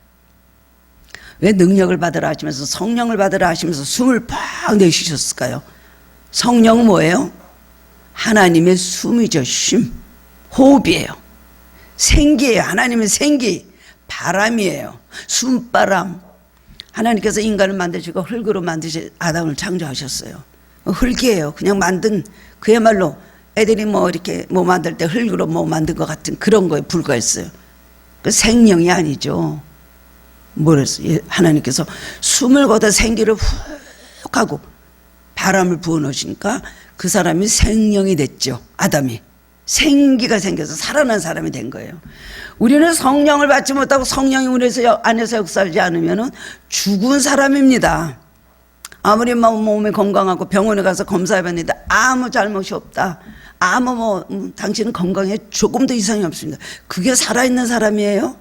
Speaker 1: 왜 능력을 받으라 하시면서 성령을 받으라 하시면서 숨을 팍 내쉬셨을까요? 성령은 뭐예요? 하나님의 숨이죠. 쉼, 호흡이에요. 생기예요. 하나님의 생기, 바람이에요. 숨바람. 하나님께서 인간을 만드시고 흙으로 만드시 아담을 창조하셨어요. 흙이에요. 그냥 만든 그야말로 애들이 뭐 이렇게 뭐 만들 때 흙으로 뭐 만든 것 같은 그런 거에 불과했어요. 그 생명이 아니죠. 뭐랬어요? 하나님께서 숨을 거다 생기를 훅 하고 바람을 부어놓으시니까 그 사람이 생명이 됐죠. 아담이 생기가 생겨서 살아난 사람이 된 거예요. 우리는 성령을 받지 못하고 성령이 우리 안에서 역사하지 않으면 죽은 사람입니다. 아무리 몸이 건강하고 병원에 가서 검사해봤는데 아무 잘못이 없다. 당신은 건강에 조금도 이상이 없습니다. 그게 살아있는 사람이에요?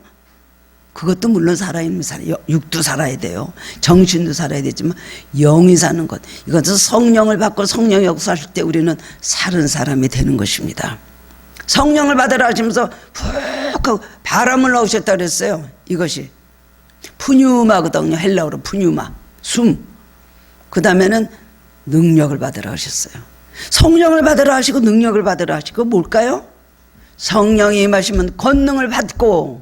Speaker 1: 그것도 물론 살아있는 육도 살아야 돼요. 정신도 살아야 되지만 영이 사는 것, 이것은 성령을 받고 성령이 역사하실 때 우리는 사는 사람이 되는 것입니다. 성령을 받으라 하시면서 훅 하고 바람을 넣으셨다 그랬어요. 이것이 푸뉴마거든요. 헬라어로 푸뉴마, 숨. 그 다음에는 능력을 받으라 하셨어요. 성령을 받으라 하시고 능력을 받으라 하시고 뭘까요? 성령이 임하시면 권능을 받고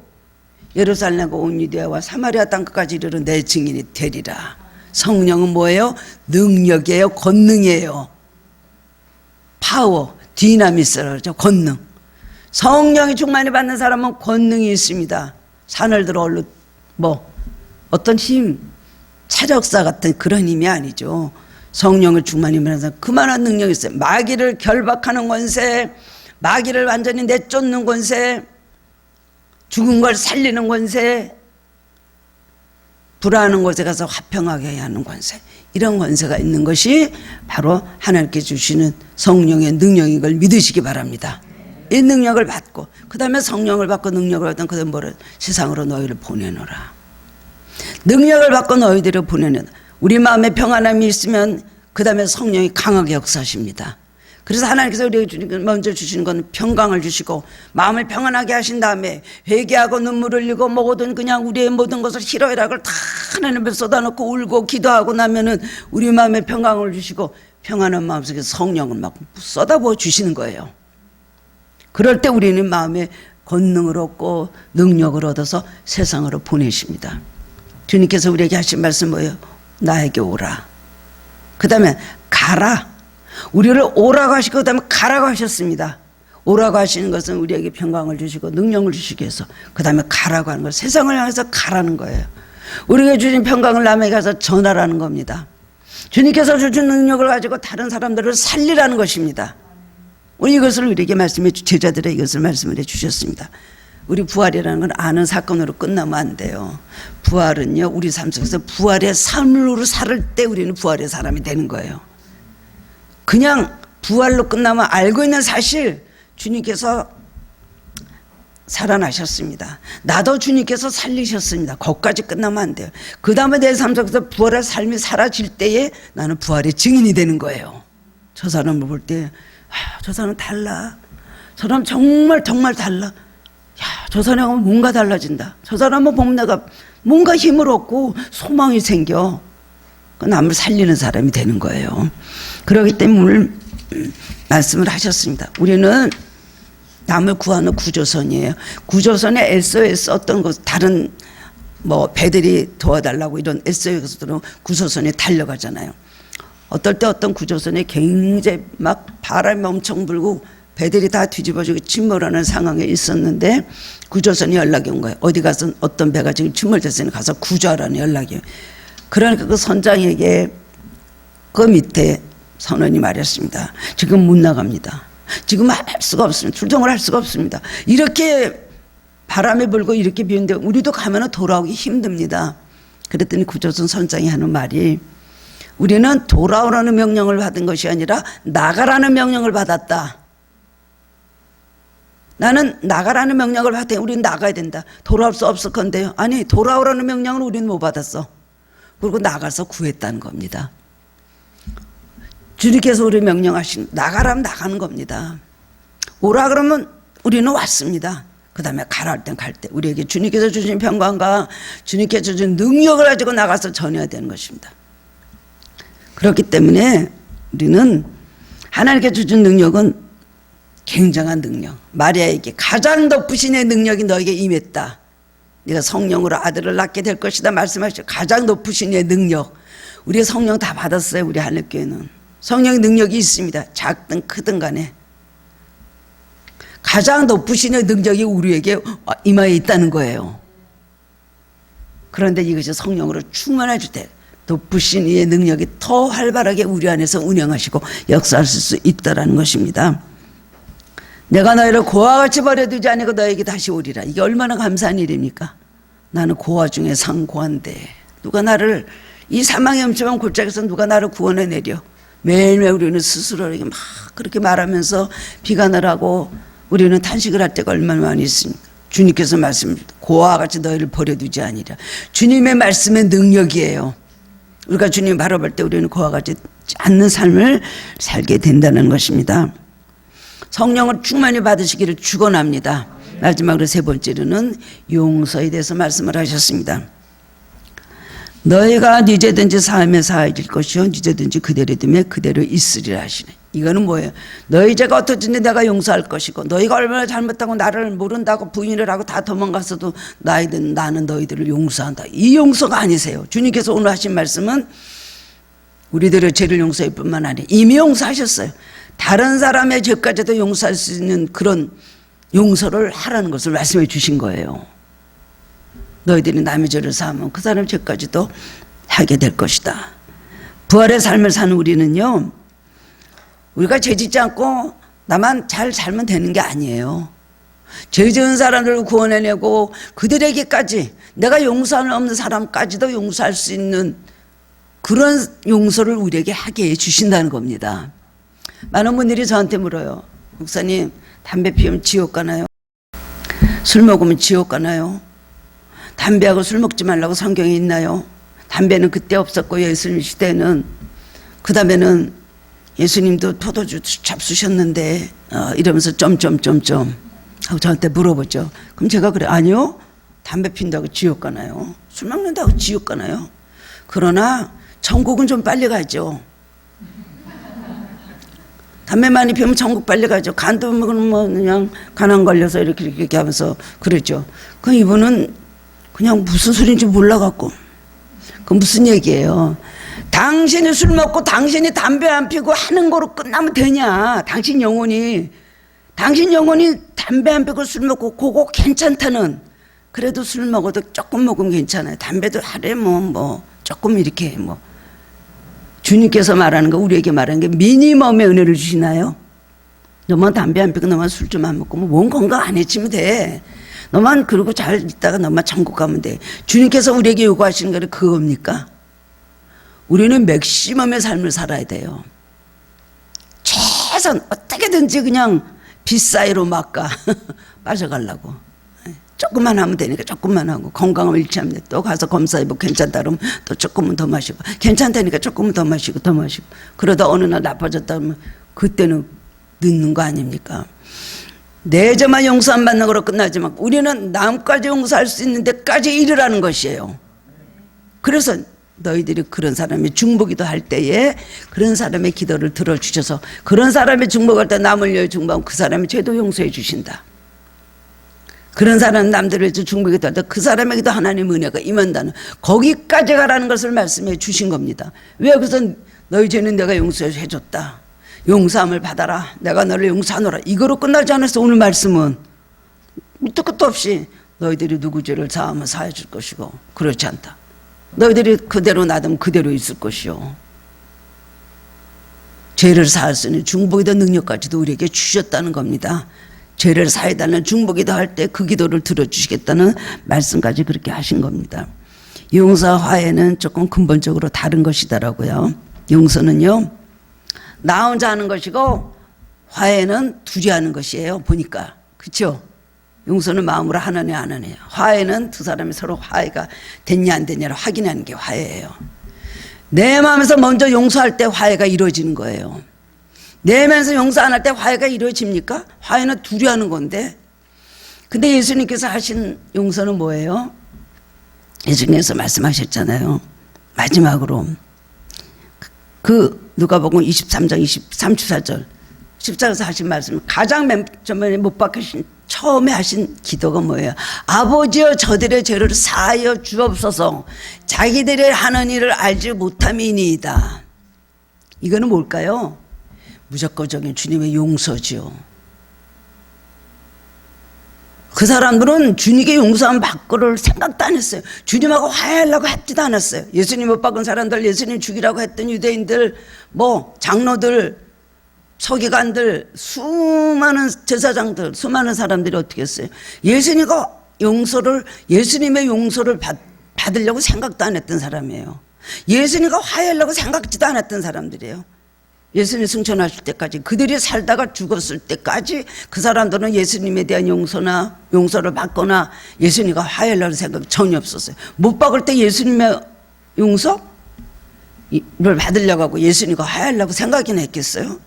Speaker 1: 예루살렘과 온 유대와 사마리아 땅끝까지 이르러 내 증인이 되리라. 성령은 뭐예요? 능력이에요. 권능이에요. 파워, 디나미스라고 그러죠. 권능. 성령이 충만히 받는 사람은 권능이 있습니다. 산을 들어 얼른 어떤 힘, 차력사 같은 그런 힘이 아니죠. 성령을 충만히 받는 사람 그만한 능력이 있어요. 마귀를 결박하는 권세, 마귀를 완전히 내쫓는 권세, 죽은 걸 살리는 권세, 불화하는 곳에 가서 화평하게 하는 권세, 이런 권세가 있는 것이 바로 하나님께 주시는 성령의 능력인 걸 믿으시기 바랍니다. 이 능력을 받고 그 다음에 성령을 받고 능력을 받던 그 다음에 뭐를 세상으로 너희를 보내노라. 능력을 받고 너희들을 보내는 우리 마음에 평안함이 있으면 그 다음에 성령이 강하게 역사하십니다. 그래서 하나님께서 우리에게 먼저 주시는 건 평강을 주시고 마음을 평안하게 하신 다음에 회개하고 눈물을 흘리고 모든 그냥 우리의 모든 것을 희로애락을 다 하나님 앞에 쏟아놓고 울고 기도하고 나면은 우리 마음에 평강을 주시고 평안한 마음속에 성령을 막 쏟아부어 주시는 거예요. 그럴 때 우리는 마음에 권능을 얻고 능력을 얻어서 세상으로 보내십니다. 주님께서 우리에게 하신 말씀 뭐예요? 나에게 오라. 그 다음에 가라. 우리를 오라고 하시고 그 다음에 가라고 하셨습니다. 오라고 하시는 것은 우리에게 평강을 주시고 능력을 주시기 위해서 그 다음에 가라고 하는 거예요. 세상을 향해서 가라는 거예요. 우리에게 주신 평강을 남에게 가서 전하라는 겁니다. 주님께서 주신 능력을 가지고 다른 사람들을 살리라는 것입니다. 이것을 우리에게 제자들의 이것을 말씀을 해주셨습니다. 우리 부활이라는 건 아는 사건으로 끝나면 안 돼요. 부활은요, 우리 삶 속에서 부활의 삶으로 살 때 우리는 부활의 사람이 되는 거예요. 그냥 부활로 끝나면 알고 있는 사실, 주님께서 살아나셨습니다. 나도 주님께서 살리셨습니다. 거기까지 끝나면 안 돼요. 그 다음에 내 삶 속에서 부활의 삶이 사라질 때에 나는 부활의 증인이 되는 거예요. 저 사람을 볼 때, 저 사람 달라. 저 사람 정말 달라. 저 사람은 뭔가 달라진다. 저 사람을 보면 내가 뭔가 힘을 얻고 소망이 생겨. 남을 살리는 사람이 되는 거예요. 그렇기 때문에 오늘 말씀을 하셨습니다. 우리는 남을 구하는 구조선이에요. 구조선에 SOS 어떤 것, 다른 배들이 도와달라고 이런 SOS들은 구조선에 달려가잖아요. 어떨 때 어떤 구조선에 굉장히 막 바람이 엄청 불고 배들이 다 뒤집어지고 침몰하는 상황에 있었는데 구조선이 연락이 온 거예요. 어디 가서 어떤 배가 지금 침몰됐으니 가서 구조하라는 연락이. 그러니까 그 선장에게 그 밑에 선원이 말했습니다. 지금 못 나갑니다. 지금 할 수가 없습니다. 출동을 할 수가 없습니다. 이렇게 바람이 불고 이렇게 비오는데 우리도 가면 돌아오기 힘듭니다. 그랬더니 구조선 선장이 하는 말이 우리는 돌아오라는 명령을 받은 것이 아니라 나가라는 명령을 받았다. 나는 나가라는 명령을 받았더니 우리는 나가야 된다. 돌아올 수 없을 건데요. 아니, 돌아오라는 명령을 우리는 못 받았어. 그리고 나가서 구했다는 겁니다. 주님께서 우리 명령하신 나가라면 나가는 겁니다. 오라 그러면 우리는 왔습니다. 그 다음에 가라 할 땐 갈 때 우리에게 주님께서 주신 평강과 주님께서 주신 능력을 가지고 나가서 전해야 되는 것입니다. 그렇기 때문에 우리는 하나님께 주신 능력은 굉장한 능력. 마리아에게 가장 높으신 의 능력이 너에게 임했다. 네가 성령으로 아들을 낳게 될 것이다 말씀하시죠. 가장 높으신 의 능력. 우리 성령 다 받았어요. 우리 하늘교회는 성령의 능력이 있습니다. 작든 크든 간에 가장 높으신 의 능력이 우리에게 임하에 있다는 거예요. 그런데 이것이 성령으로 충만해질 때 높으신 이의 능력이 더 활발하게 우리 안에서 운영하시고 역사하실 수 있다는 것입니다. 내가 너희를 고아와 같이 버려두지 아니고 너에게 다시 오리라. 이게 얼마나 감사한 일입니까? 나는 고아 중에 상고한데 누가 나를 이 사망의 음침한 골짜기에서 누가 나를 구원해 내려. 매일매일 우리는 스스로에게 막 그렇게 말하면서 비관을 하고 우리는 탄식을 할 때가 얼마나 많이 있습니까? 주님께서 말씀합니다. 고아와 같이 너희를 버려두지 아니라. 주님의 말씀의 능력이에요. 우리가 주님 바라볼 때 우리는 고아와 같지 않는 삶을 살게 된다는 것입니다. 성령을 충만히 받으시기를 축원합니다. 마지막으로 세 번째로는 용서에 대해서 말씀을 하셨습니다. 너희가 니제든지 사하면 사해질 것이요 니제든지 그대로 두면 그대로 있으리라 하시네. 이거는 뭐예요? 너희 죄가 어떠든지 내가 용서할 것이고 너희가 얼마나 잘못하고 나를 모른다고 부인을 하고 다 도망갔어도 나는 너희들을 용서한다. 이 용서가 아니세요. 주님께서 오늘 하신 말씀은 우리들의 죄를 용서할 뿐만 아니라 이미 용서하셨어요. 다른 사람의 죄까지도 용서할 수 있는 그런 용서를 하라는 것을 말씀해 주신 거예요. 너희들이 남의 죄를 사하면 그 사람의 죄까지도 하게 될 것이다. 부활의 삶을 사는 우리는요, 우리가 죄 짓지 않고 나만 잘 살면 되는 게 아니에요. 죄 지은 사람들을 구원해내고 그들에게까지 내가 용서할 수 없는 사람까지도 용서할 수 있는 그런 용서를 우리에게 하게 해 주신다는 겁니다. 많은 분들이 저한테 물어요. 목사님, 담배 피우면 지옥 가나요? 술 먹으면 지옥 가나요? 담배하고 술 먹지 말라고 성경에 있나요? 담배는 그때 없었고 예수님 시대에는, 그 다음에는 예수님도 포도주 잡수셨는데 이러면서 점점점점 하고 저한테 물어보죠. 그럼 제가 그래, 아니요, 담배 핀다고 지옥 가나요? 술 먹는다고 지옥 가나요? 그러나 천국은 좀 빨리 가죠. 담배 많이 피우면 천국 빨리 가죠. 간도 뭐 그냥 간암 걸려서 이렇게 하면서 그러죠. 그 이분은 그냥 무슨 소리인지 몰라갖고. 그 무슨 얘기예요? 당신이 술 먹고 당신이 담배 안 피우고 하는 거로 끝나면 되냐? 당신 영혼이 담배 안 피우고 술 먹고 그거 괜찮다는. 그래도 술 먹어도 조금 먹으면 괜찮아요. 담배도 하루에 뭐 조금 이렇게 뭐. 주님께서 말하는 거, 우리에게 말하는 게 미니멈의 은혜를 주시나요? 너만 담배 안 피우고 너만 술 좀 안 먹고 뭐 몸 건강 안 해치면 돼. 너만 그러고 잘 있다가 너만 천국 가면 돼. 주님께서 우리에게 요구하시는 거는 그겁니까? 우리는 맥시멈의 삶을 살아야 돼요. 최선 어떻게든지 그냥 빗사이로 막가 빠져가려고. 조금만 하면 되니까 조금만 하고, 건강을 잃지 않으면 또 가서 검사해보고 괜찮다 그러면 또 조금은 더 마시고, 괜찮다니까 조금은 더 마시고 그러다 어느 날 나빠졌다 그러면 그때는 늦는 거 아닙니까? 내 죄만 용서 안 받는 거로 끝나지만 우리는 남까지 용서할 수 있는 데까지 이르라는 것이에요. 그래서 너희들이 그런 사람의 중보기도 할 때에 그런 사람의 기도를 들어주셔서 그런 사람의 중보할 때 남을 위해 중보하면 그 사람의 죄도 용서해 주신다. 그런 사람 남들을 중보기도 할 때 그 사람에게도 하나님의 은혜가 임한다는, 거기까지 가라는 것을 말씀해 주신 겁니다. 왜? 그래서 너희 죄는 내가 용서해 줬다, 용서함을 받아라, 내가 너를 용서하노라, 이거로 끝나지 않았어. 오늘 말씀은 밑도 끝도 없이 너희들이 누구 죄를 사하면 사해 줄 것이고 그렇지 않다. 너희들이 그대로 놔두면 그대로 있을 것이요. 죄를 사할 수 있는 중보기도 능력까지도 우리에게 주셨다는 겁니다. 죄를 사해달라는 중보기도 할 때 그 기도를 들어주시겠다는 말씀까지 그렇게 하신 겁니다. 용서와 화해는 조금 근본적으로 다른 것이더라고요. 용서는요, 나 혼자 하는 것이고 화해는 둘이 하는 것이에요. 보니까. 그렇죠? 용서는 마음으로 하느냐 안 하느냐, 화해는 두 사람이 서로 화해가 됐냐 안 됐냐를 확인하는 게 화해예요. 내 마음에서 먼저 용서할 때 화해가 이루어지는 거예요. 내 마음에서 용서 안 할 때 화해가 이루어집니까? 화해는 둘이 하는 건데. 근데 예수님께서 하신 용서는 뭐예요? 예수님께서 말씀하셨잖아요. 마지막으로 그 누가복음 23장 34절 14절에서 하신 말씀, 가장 맨 처음에 못 박히신 처음에 하신 기도가 뭐예요? 아버지여 저들의 죄를 사하여 주옵소서, 자기들의 하는 일을 알지 못함이니이다. 이거는 뭘까요? 무조건적인 주님의 용서죠. 그 사람들은 주님께 용서함 받고를 생각도 안 했어요. 주님하고 화해하려고 하지도 않았어요. 예수님 못 박은 사람들, 예수님 죽이라고 했던 유대인들, 뭐 장로들, 서기관들, 수많은 제사장들, 수많은 사람들이 어떻게 했어요? 예수님의 용서를 받으려고 생각도 안 했던 사람이에요. 예수님과 화해하려고 생각지도 않았던 사람들이에요. 예수님 승천하실 때까지, 그들이 살다가 죽었을 때까지 그 사람들은 예수님에 대한 용서를 받거나 예수님과 화해하려는 생각이 전혀 없었어요. 못 박을 때 예수님의 용서를 받으려고 하고 예수님과 화해하려고 생각이나 했겠어요?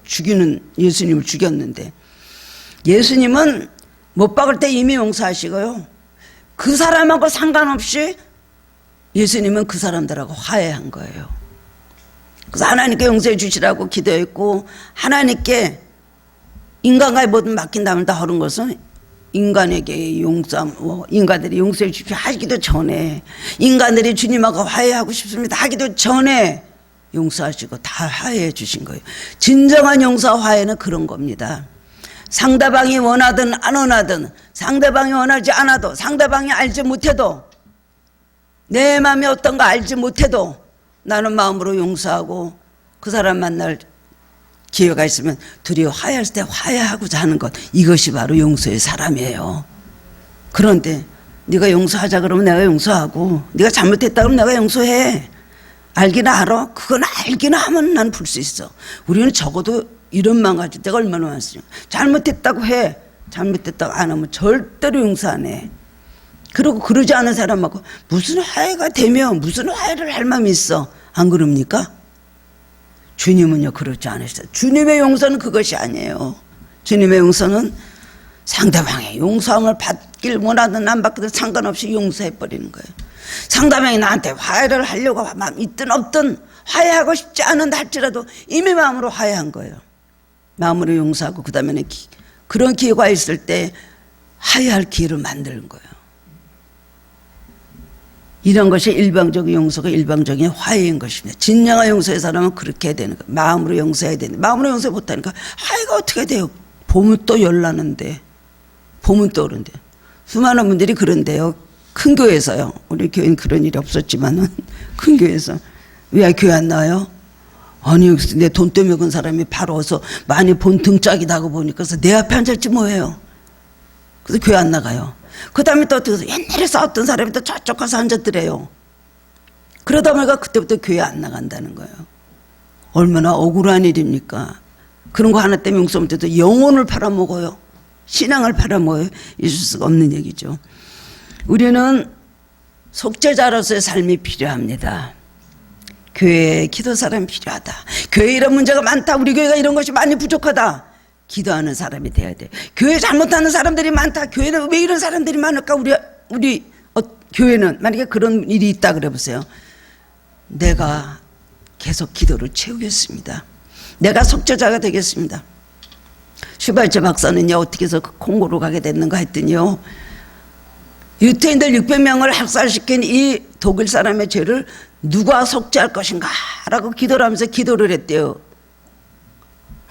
Speaker 1: 예수님을 죽였는데. 예수님은 못 박을 때 이미 용서하시고요, 그 사람하고 상관없이 예수님은 그 사람들하고 화해한 거예요. 그래서 하나님께 용서해 주시라고 기도했고, 하나님께 인간과의 모든 맡긴다면 다 하는 것은 인간에게 인간들이 용서해 주십시오 하기도 전에, 인간들이 주님하고 화해하고 싶습니다 하기도 전에 용서하시고 다 화해해 주신 거예요. 진정한 용서와 화해는 그런 겁니다. 상대방이 원하든 안 원하든, 상대방이 원하지 않아도, 상대방이 알지 못해도, 내 마음이 어떤가 알지 못해도 나는 마음으로 용서하고 그 사람 만날 기회가 있으면 둘이 화해할 때 화해하고자 하는 것, 이것이 바로 용서의 사람이에요. 그런데 네가 용서하자 그러면 내가 용서하고, 네가 잘못했다 그러면 내가 용서해. 알기나 알아? 그건 알기나 하면 난 풀 수 있어. 우리는 적어도 이런 마음 가질 때가 얼마나 많습니까? 잘못했다고 해. 잘못했다고 안 하면 절대로 용서 안 해. 그리고 그러지 않은 사람하고 무슨 화해가 되며 무슨 화해를 할 마음이 있어. 안 그럽니까? 주님은요 그렇지 않으셨어요. 주님의 용서는 그것이 아니에요. 주님의 용서는 상대방의 용서함을 받길 원하든 안 받든 상관없이 용서해버리는 거예요. 상대방이 나한테 화해를 하려고 마음 있든 없든, 화해하고 싶지 않은다 할지라도 이미 마음으로 화해한 거예요. 마음으로 용서하고 그 다음에는 그런 기회가 있을 때 화해할 기회를 만드는 거예요. 이런 것이 일방적인 용서가 일방적인 화해인 것입니다. 진정한 용서의 사람은 그렇게 해야 되는 거예요. 마음으로 용서해야 되는데 마음으로 용서 못하니까 화해가 어떻게 돼요? 봄은 또 열나는데, 봄은 또 오는데. 수많은 분들이 그런데요, 큰 교회에서요, 우리 교회는 그런 일이 없었지만은 큰 교회에서 왜 교회 안 나와요? 아니 여기서 내 돈 때문에 건 사람이 바로 와서 많이 본 등짝이다 하고 보니까 그래서 내 앞에 앉았지 뭐예요. 그래서 교회 안 나가요. 그 다음에 또 옛날에 싸웠던 사람이 또 저쪽 가서 앉았더래요. 그러다 보니까 그때부터 교회 안 나간다는 거예요. 얼마나 억울한 일입니까? 그런 거 하나 때문에 용서 못해도 영혼을 팔아먹어요. 신앙을 팔아먹어요. 있을 수가 없는 얘기죠. 우리는 속죄자로서의 삶이 필요합니다. 교회에 기도 사람이 필요하다. 교회에 이런 문제가 많다. 우리 교회가 이런 것이 많이 부족하다. 기도하는 사람이 돼야 돼. 교회 잘못하는 사람들이 많다. 교회는 왜 이런 사람들이 많을까? 우리 교회는 만약에 그런 일이 있다 그래 보세요. 내가 계속 기도를 채우겠습니다. 내가 속죄자가 되겠습니다. 슈발츠 박사는요 어떻게 해서 콩고로 가게 됐는가 했더니요, 유태인들 600명을 학살시킨 이 독일 사람의 죄를 누가 속죄할 것인가 라고 기도를 하면서 기도를 했대요.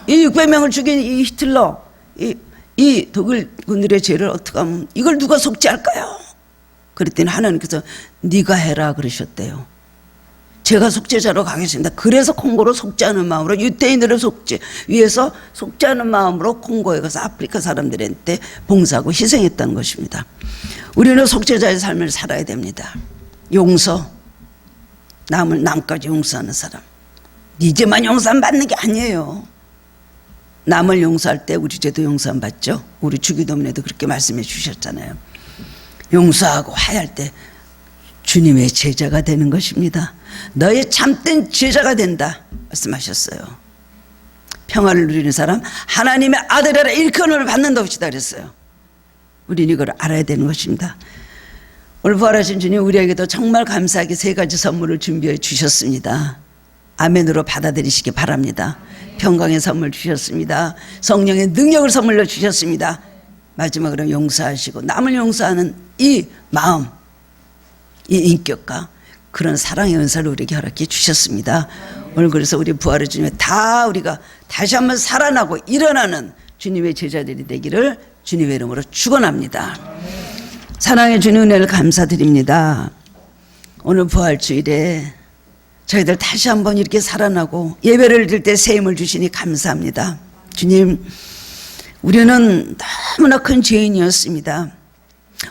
Speaker 1: 이 600명을 죽인 이 히틀러, 이 독일 군들의 죄를 어떻게 하면 이걸 누가 속죄할까요? 그랬더니 하나님께서 네가 해라 그러셨대요. 제가 속죄자로 가겠습니다. 그래서 콩고로 속죄하는 마음으로, 유태인들을 위해서 속죄하는 마음으로 콩고에 가서 아프리카 사람들한테 봉사하고 희생했다는 것입니다. 우리는 속죄자의 삶을 살아야 됩니다. 용서, 남까지 용서하는 사람. 이제만 용서함 받는 게 아니에요. 남을 용서할 때 우리 죄도 용서함 받죠. 우리 주기도문에도 그렇게 말씀해 주셨잖아요. 용서하고 화해할 때 주님의 제자가 되는 것입니다. 너의 참된 제자가 된다 말씀하셨어요. 평화를 누리는 사람 하나님의 아들이라 일컬음을 받는다 봅시다 그랬어요. 우리는 이걸 알아야 되는 것입니다. 오늘 부활하신 주님 우리에게도 정말 감사하게 세 가지 선물을 준비해 주셨습니다. 아멘으로 받아들이시기 바랍니다. 평강의 선물 주셨습니다. 성령의 능력을 선물로 주셨습니다. 마지막으로 용서하시고 남을 용서하는 이 마음, 이 인격과 그런 사랑의 은사를 우리에게 허락해 주셨습니다. 오늘 그래서 우리 부활의 주님에 다 우리가 다시 한번 살아나고 일어나는 주님의 제자들이 되기를 주님의 이름으로 축원합니다. 사랑의 주님 은혜를 감사드립니다. 오늘 부활주일에 저희들 다시 한번 이렇게 살아나고 예배를 드릴 때 새 힘을 주시니 감사합니다. 주님, 우리는 너무나 큰 죄인이었습니다.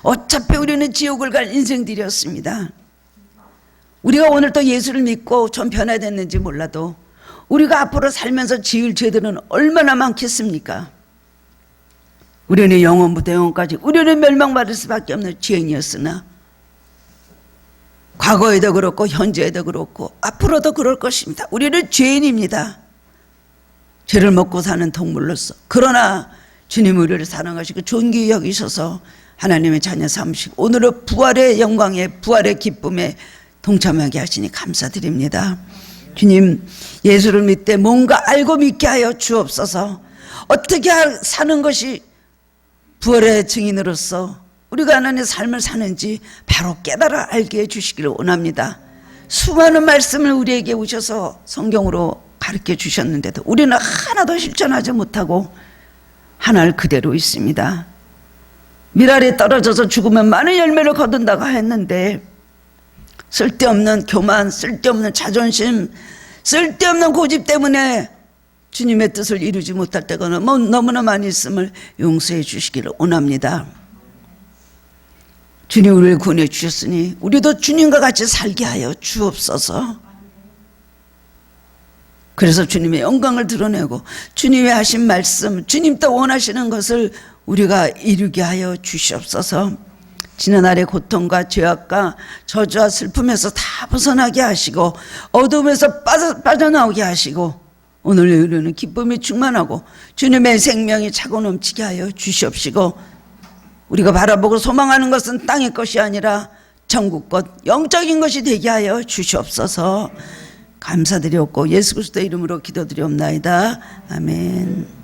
Speaker 1: 어차피 우리는 지옥을 갈 인생들이었습니다. 우리가 오늘 또 예수를 믿고 좀 변화됐는지 몰라도 우리가 앞으로 살면서 지을 죄들은 얼마나 많겠습니까? 우리는 영원부터 영원까지 우리는 멸망받을 수밖에 없는 죄인이었으나 과거에도 그렇고 현재에도 그렇고 앞으로도 그럴 것입니다. 우리는 죄인입니다. 죄를 먹고 사는 동물로서. 그러나 주님 우리를 사랑하시고 존귀히 여기셔서 하나님의 자녀 삼으시고 오늘은 부활의 영광에 부활의 기쁨에 동참하게 하시니 감사드립니다. 주님, 예수를 믿되 뭔가 알고 믿게 하여 주옵소서. 어떻게 사는 것이 부활의 증인으로서 우리가 하나님의 삶을 사는지 바로 깨달아 알게 해주시기를 원합니다. 수많은 말씀을 우리에게 오셔서 성경으로 가르쳐 주셨는데도 우리는 하나도 실천하지 못하고 하나를 그대로 있습니다. 밀알이 떨어져서 죽으면 많은 열매를 거둔다고 했는데 쓸데없는 교만, 쓸데없는 자존심, 쓸데없는 고집 때문에 주님의 뜻을 이루지 못할 때가 너무나 많이 있음을 용서해 주시기를 원합니다. 주님 우리를 구원해 주셨으니 우리도 주님과 같이 살게 하여 주옵소서. 그래서 주님의 영광을 드러내고 주님이 하신 말씀, 주님도 원하시는 것을 우리가 이루게 하여 주시옵소서. 지난날의 고통과 죄악과 저주와 슬픔에서 다 벗어나게 하시고 어둠에서 빠져나오게 하시고 오늘 우리는 기쁨이 충만하고 주님의 생명이 차고 넘치게 하여 주시옵시고 우리가 바라보고 소망하는 것은 땅의 것이 아니라 천국 것 영적인 것이 되게 하여 주시옵소서. 감사드렸고 예수 그리스도의 이름으로 기도드리옵나이다. 아멘.